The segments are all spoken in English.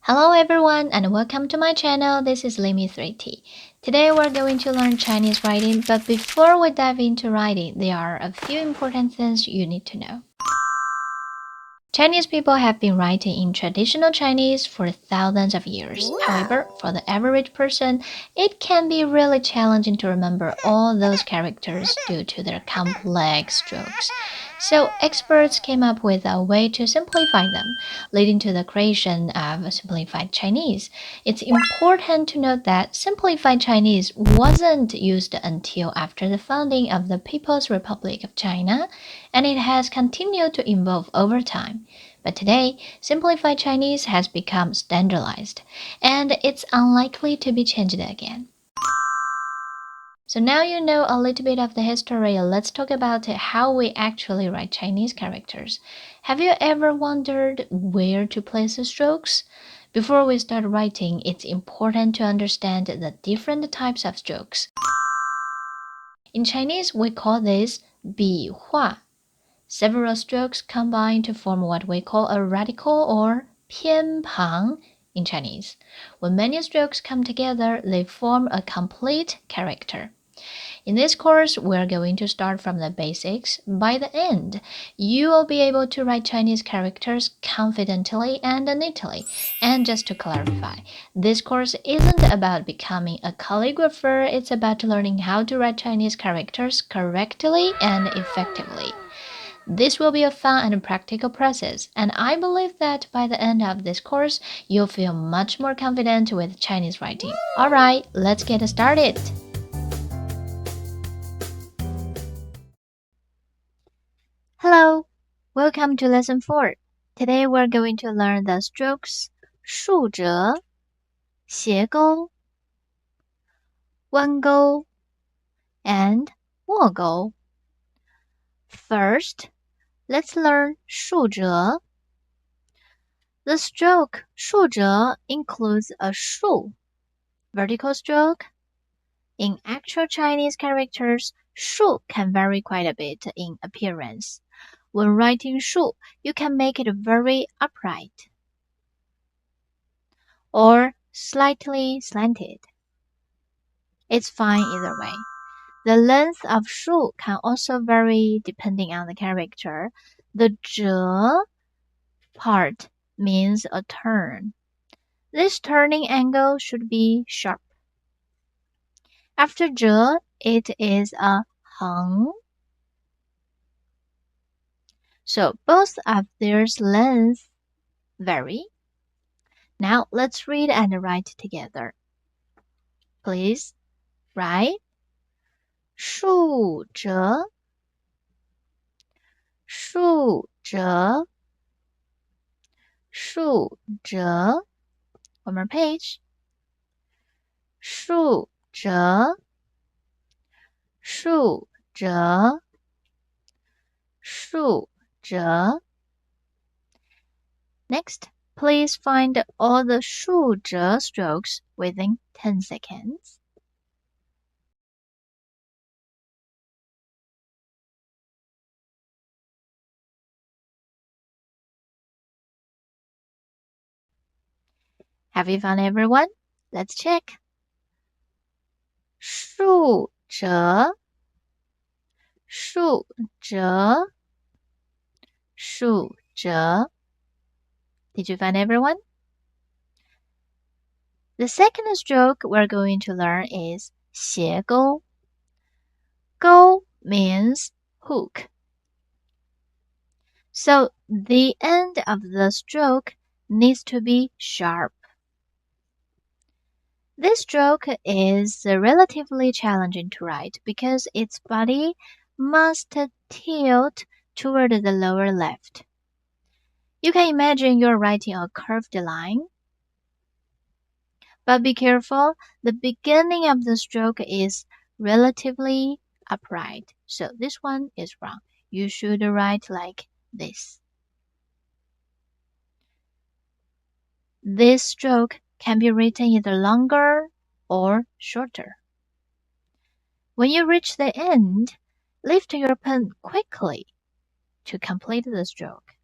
Hello everyone and welcome to my channel. This is Limi3T. Today we're going to learn Chinese writing, but before we dive into writing, there are a few important things you need to know. Chinese people have been writing in traditional Chinese for thousands of years. However, for the average person, it can be really challenging to remember all those characters due to their complex strokes. So experts came up with a way to simplify them, leading to the creation of simplified Chinese. It's important to note that simplified Chinese wasn't used until after the founding of the People's Republic of China, and it has continued to evolve over time. But today, simplified Chinese has become standardized, and it's unlikely to be changed again. So now you know a little bit of the history, let's talk about how we actually write Chinese characters. Have you ever wondered where to place the strokes? Before we start writing, it's important to understand the different types of strokes. In Chinese, we call this 笔画. Several strokes combine to form what we call a radical or 偏旁 in Chinese. When many strokes come together, they form a complete character. In this course, we're going to start from the basics. By the end, you will be able to write Chinese characters confidently and neatly. And just to clarify, this course isn't about becoming a calligrapher, it's about learning how to write Chinese characters correctly and effectively. This will be a fun and practical process, and I believe that by the end of this course, you'll feel much more confident with Chinese writing. Alright, let's get started! Hello, welcome to lesson 4. Today we're going to learn the strokes 竖折, xiégōu, wāngōu, and wògōu. First, let's learn 竖折. The stroke 竖折 includes a 竖, vertical stroke. In actual Chinese characters, 竖 can vary quite a bit in appearance. When writing 竖, you can make it very upright or slightly slanted. It's fine either way. The length of 竖 can also vary depending on the character. The 折 part means a turn. This turning angle should be sharp. After 折, it is a 横. So both of their lengths vary. Now let's read and write together. Please write 竖折, 竖折, 竖折. One more page. 竖折, 竖折, 竖折. Next, please find all the 竖折 strokes within 10 seconds. Have you found everyone? Let's check. 竖折, 竖折, 竖折. Did you find everyone? The second stroke we're going to learn is 斜钩. 钩 means hook. So the end of the stroke needs to be sharp. This stroke is relatively challenging to write because its body must tilt toward the lower left. You can imagine you're writing a curved line. But be careful, the beginning of the stroke is relatively upright. So this one is wrong. You should write like this. This stroke can be written either longer or shorter. When you reach the end, lift your pen quickly to complete the stroke.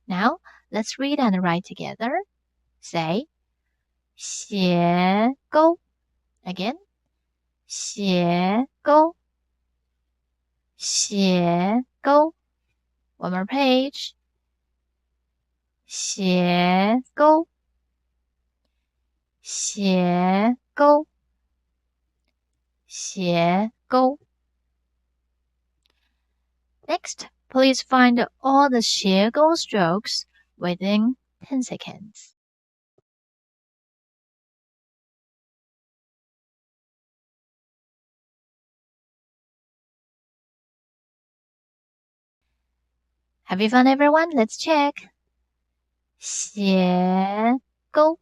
Now, let's read and write together. Say 斜沟. Again, 斜沟. 斜沟. One more page. 斜沟. 斜沟. 斜沟. Next, please find all the 斜沟 strokes within 10 seconds. Have you found everyone? Let's check. 斜沟,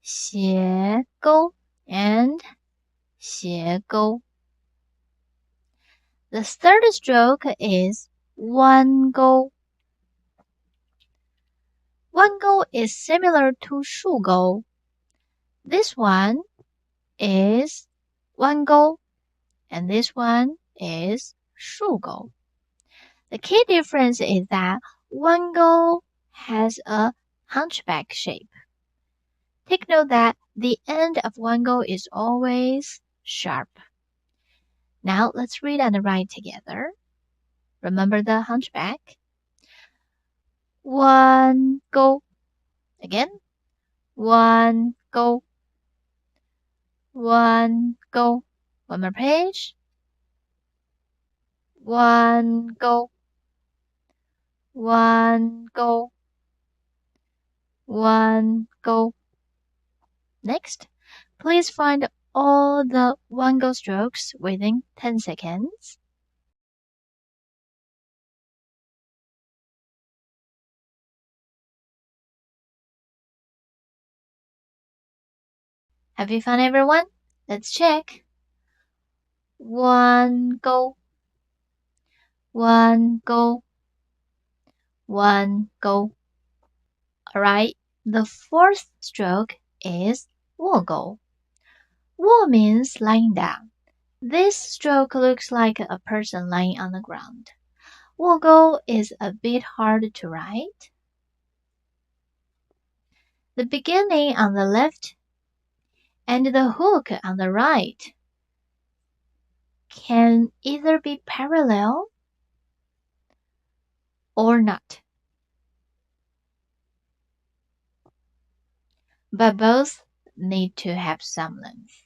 斜沟, and 斜沟. The third stroke is wāngōu. Wāngōu is similar to shùgōu. This one is wāngōu, and this one is shùgōu. The key difference is that wāngōu has a hunchback shape. Take note that the end of wāngōu is always sharp. Now let's read and write together. Remember the hunchback? wāngōu. Again. wāngōu. wāngōu. One more page. wāngōu. wāngōu. wāngōu. Next, please find all the wāngōu strokes within 10 seconds. Have you found everyone? Let's check. wāngōu. wāngōu. wāngōu. Alright, the fourth stroke is wògōu. Wò means lying down. This stroke looks like a person lying on the ground. wògōu is a bit hard to write. The beginning on the left and the hook on the right can either be parallel or not, but both need to have some length.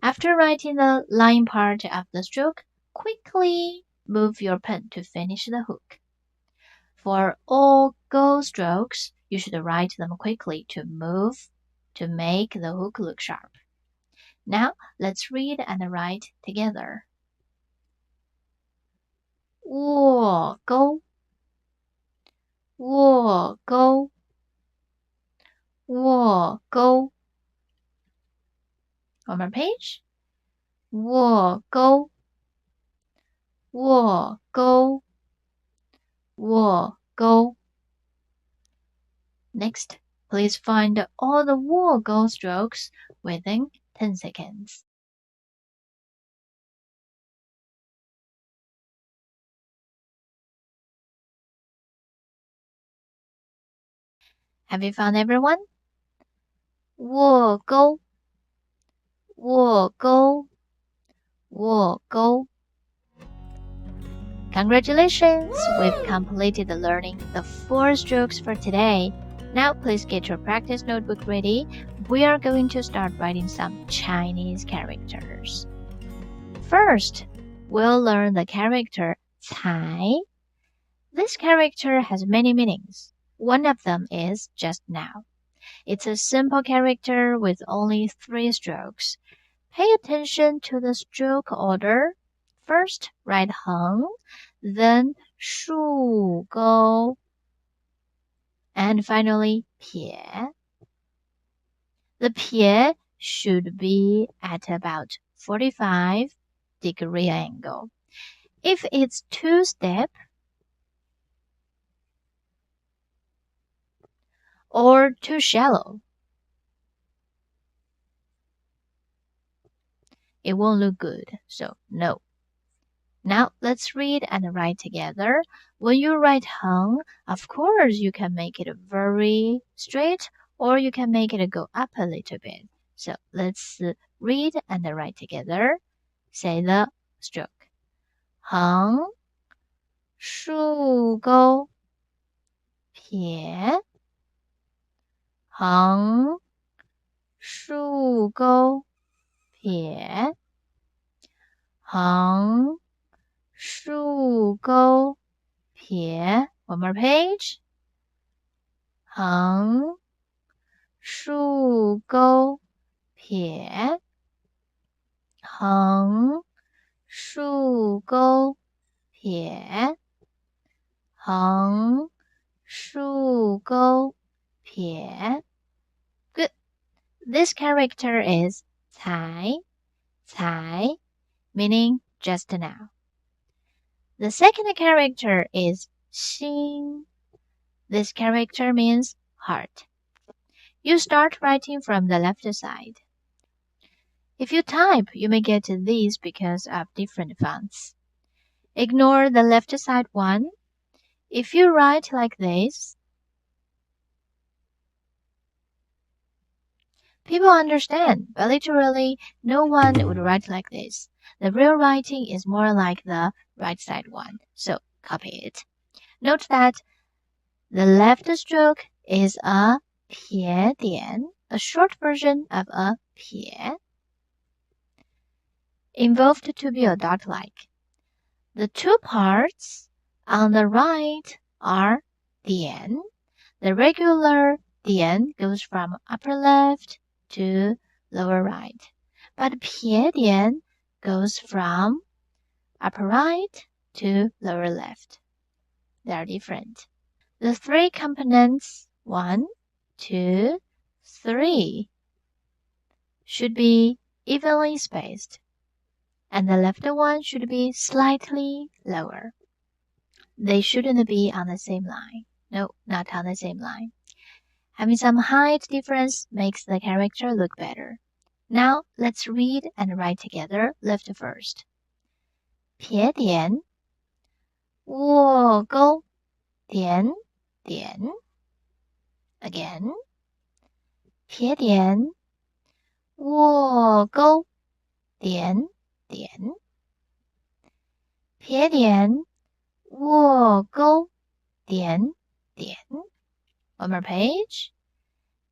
After writing the line part of the stroke, quickly move your pen to finish the hook. For all go strokes, you should write them quickly to make the hook look sharp. Now, let's read and write together. wògōu. wògōu. wògōu. One more page. wògōu. wògōu. wògōu. Next, please find all the wògōu strokes within 10 seconds. Have you found everyone? wògōu. wògōu. wògōu. Congratulations! We've completed learning the 4 strokes for today. Now please get your practice notebook ready. We are going to start writing some Chinese characters. First, we'll learn the character 才. This character has many meanings. One of them is just now. It's a simple character with only 3 strokes. Pay attention to the stroke order. First, write 横, then 竖钩, and finally 撇. The 撇 should be at about 45-degree angle. If it's 2-step or too shallow, it won't look good, so no. Now let's read and write together. When you write heng, of course you can make it very straight or you can make it go up a little bit. So let's read and write together. Say the stroke. Heng, shùgōu, pie. Heng, shùgōu, pie. Heng, shùgōu, pie. One more page. Heng, shùgōu, pie. Heng, shùgōu, pie. Heng, shùgōu, pie. Good. This character is cai, cai, meaning just now. The second character is xin. This character means heart. You start writing from the left side. If you type, you may get these because of different fonts. Ignore the left side one. If you write like this, people understand, but literally no one would write like this. The real writing is more like the right side one, so copy it. Note that the left stroke is a 撇点, a short version of a 撇, involved to be a dot-like. The two parts on the right are 点. The regular 点 goes from upper left to lower right, but 撇点 goes from upper right to lower left. They are different. The three components 1, 2, 3 should be evenly spaced, and the left one should be slightly lower. They shouldn't be on the same line. No, not on the same line. Having some height difference makes the character look better. Now let's read and write together left first. 撇点 wògōu 点点 Again. 撇点 wògōu 点点 撇点 wògōu 点点 One more page.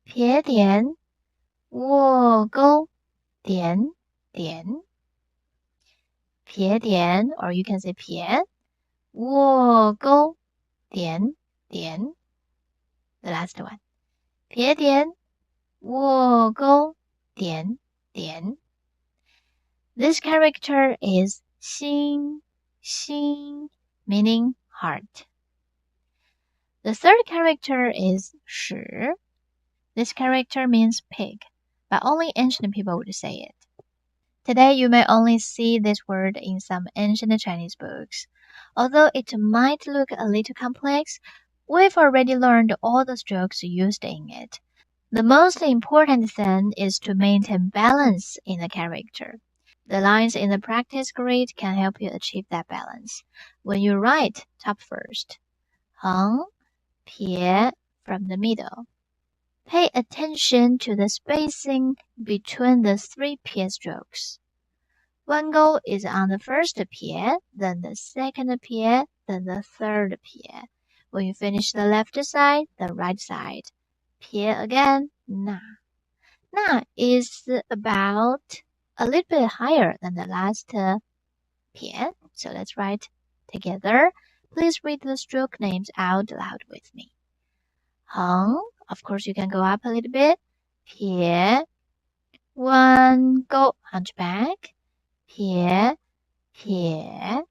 撇点 wògōu 点点 撇点 or you can say 撇 wògōu 点点 The last one. 撇点 wògōu 点点 This character is xin, xin, meaning heart. The third character is shi. This character means pig, but only ancient people would say it. Today you may only see this word in some ancient Chinese books. Although it might look a little complex, we've already learned all the strokes used in it. The most important thing is to maintain balance in the character. The lines in the practice grid can help you achieve that balance. When you write, top first. Heng, pie from the middle. Pay attention to the spacing between the three pie strokes. Wāngōu is on the first pie, then the second pie, then the third pie. When you finish the left side, the right side. Pie again, na. Na is about a little bit higher than the last pie. So let's write together. Please read the stroke names out loud with me. Heng, of course you can go up a little bit. Pie, wāngōu, hunchback. Pie, pie,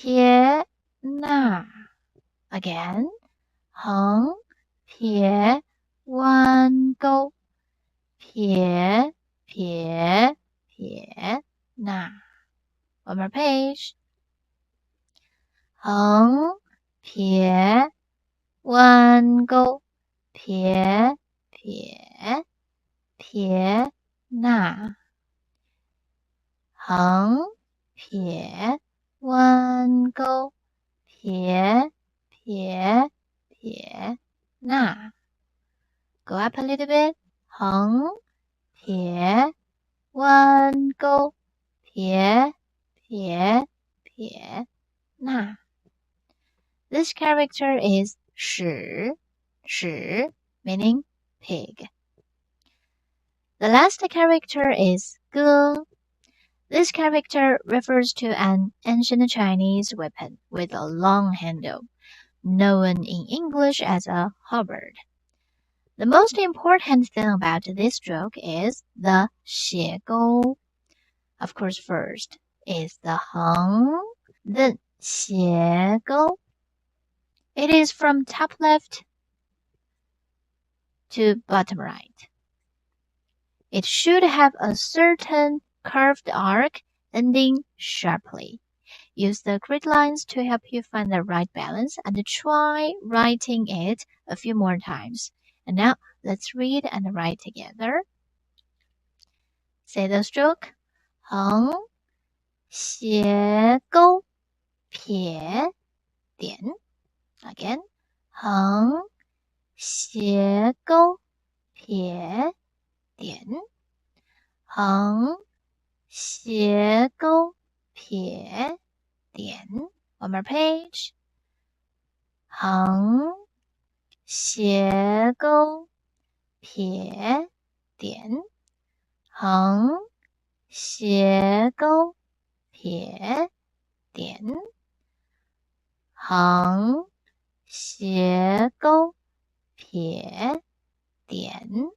pie, na. Again. Heng, pie, wāngōu. Pie, pie, pie, na. One more page. Heng, pie, wāngōu. Pie, pie, pie, na. Heng, pie, wāngōu, 撇撇撇捺 Go up a little bit. 横撇wāngōu, 撇撇撇捺 This character is 史 meaning pig. The last character is 歌 This character refers to an ancient Chinese weapon with a long handle, known in English as a halberd. The most important thing about this stroke is the xiégōu. Of course, first is the 横, then xiégōu. It is from top left to bottom right. It should have a certain curved arc ending sharply. Use the grid lines to help you find the right balance and try writing it a few more times. And now let's read and write together. Say the stroke. 横斜钩撇点 Again. 横斜钩撇点横斜钩撇点 One more page. 横斜钩撇点横斜钩撇点横斜钩撇点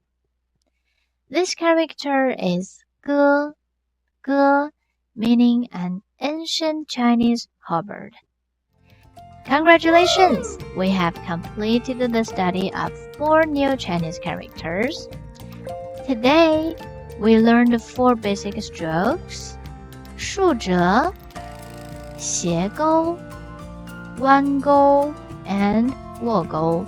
This character is 歌 meaning an ancient Chinese halberd. Congratulations! We have completed the study of 4 new Chinese characters. Today, we learned 4 basic strokes: shùzhé, xiégōu, wāngōu, and wògōu.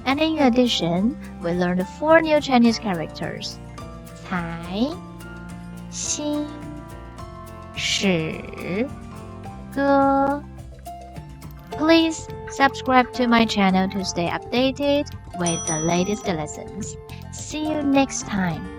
And in addition, we learned 4 new Chinese characters: 才, 心, 史, 歌. Please subscribe to my channel to stay updated with the latest lessons. See you next time.